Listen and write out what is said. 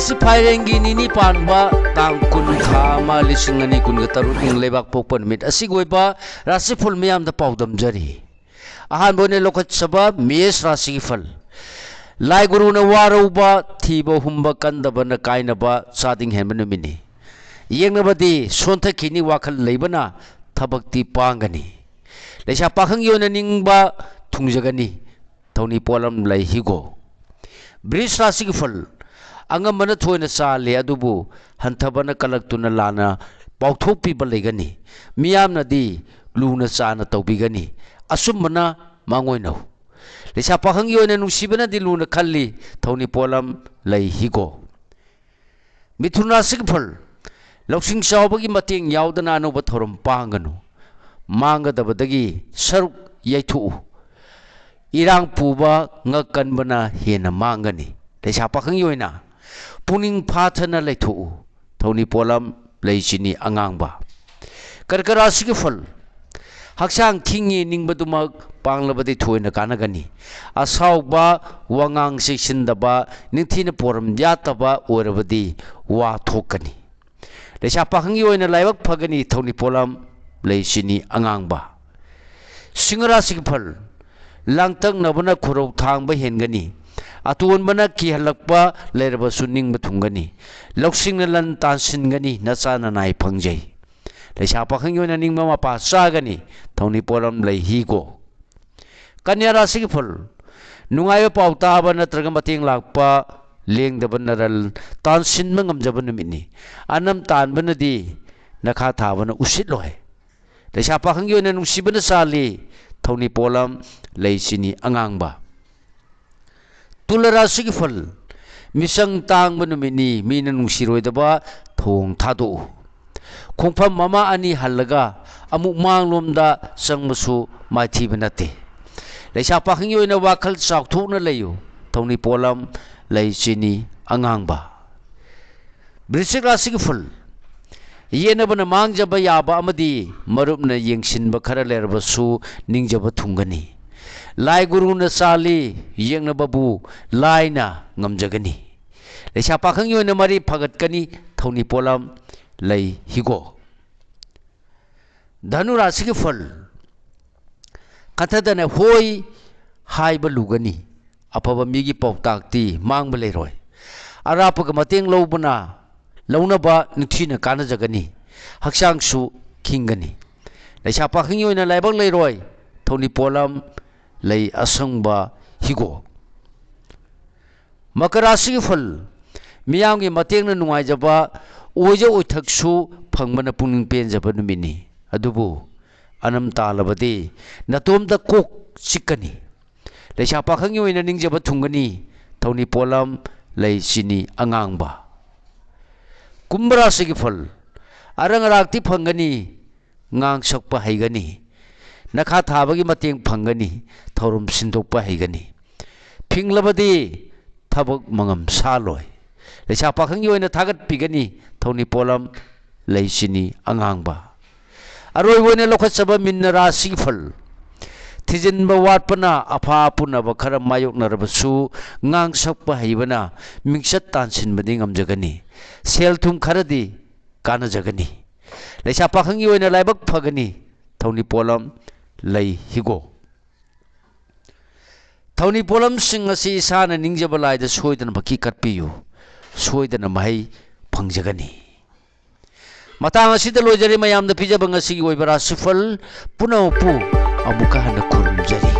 ngasi phairenggi nini panba tang kun khama lisingani kun gataru ing lebak pokpan mit asigoi ba rasiful miyam da paudam jari ahan bone lokat sabab mes rasi fal lai guru na waruba thiba humba kandaba na kaina ba sading hemanu mini yengna badi sonta kini wakal leibana thabakti pangani leisa pakhang yona ningba thungjagani thoni polam lai higo bris rasi fal angam mana thoina sale adubu hantabana kalaktuna lana pauthokpi balegani miyam nadi luna chana tawbigani asumana mangoinau lesa pakhang yoina nungsibana di luna khalli thoni polam lai higo mithuna sigphal loksing sawbagi mateng yaudana no bathoram panganu manga dabadagi saruk yaithu irang puba ngakan bana hena mangani lesa pakhang yoina puning pathana leithu thoni polam leisini angangba karkara sigfal haksang thingi ningbadumak panglabadi thoina kanagani asauba wangang sindaba ningthina poram yataba orabadi wa thokani lesa pakhangi oina laibak phagani thoni polam leisini angangba singara sigfal langtang nabana khurau thangba hengani atun bana ki halakpa lerba suning bathungani loksing na lan tansingani nacha na nai phangjai leisa pakhang yona ningma mapa sagani thoni poram lei higo kanyara sigful nungai pauta bana traga mating lakpa lengdaba naral tansin mangamjaba numini anam tan banadi nakha thabana usit loi leisa pakhang yona nungsibana sali thoni polam leisini angangba tulara sigfal misang tang banumini mina nungsiroi thong thadu khongpham mama ani halaga amuk manglomda sangmasu maithi banate leisa pakhing yoina wakhal chawthukna leyu thoni polam leisini angangba brisira sigfal yena bana mangjaba yaba amadi marupna yengsinba khara lerbasu ningjaba thungani lai guru na sali yengna babu laina ngamjagani leisa pakhang yoina mari phagat kani thoni polam lei higo dhanu rasi ki fal kathadana hoi haiba lugani apaba migi pautakti mangba leiroi arapaga mateng lobuna launaba nithina kana jagani haksang su khingani leisa pakhang yoina laibang leiroi thoni polam lei asangba higo makarasi fal miyang gi mateng na nungai jaba oja oithaksu phangmana puning pen jaba numini adubu anam talabade natomda kok sikani leisa pakhang yoina ningjaba thungani thoni polam lei sini angangba kumbra sigi fal arang rakti phangani ngang sakpa haigani nakha thabagi mateng phangani thorum sindokpa haigani phinglabadi thabak mangam saloi leisa pakhang yoina thagat pigani thoni polam leisini angangba aroi wone lokhat saba minna sigfal thijinba watpana apha punaba khara mayok narabasu ngang sakpa haibana mingsat tansin badi ngamjagani selthum kharadi kana jagani leisa pakhang yoina laibak phagani thoni polam lei higo thoni polam sing asi sana ningjaba laida soidana baki katpiyu soidana mai phangjagani matang asida lojari mayamda pijaba ngasi oibara sifal punapu amuka hana kurumjari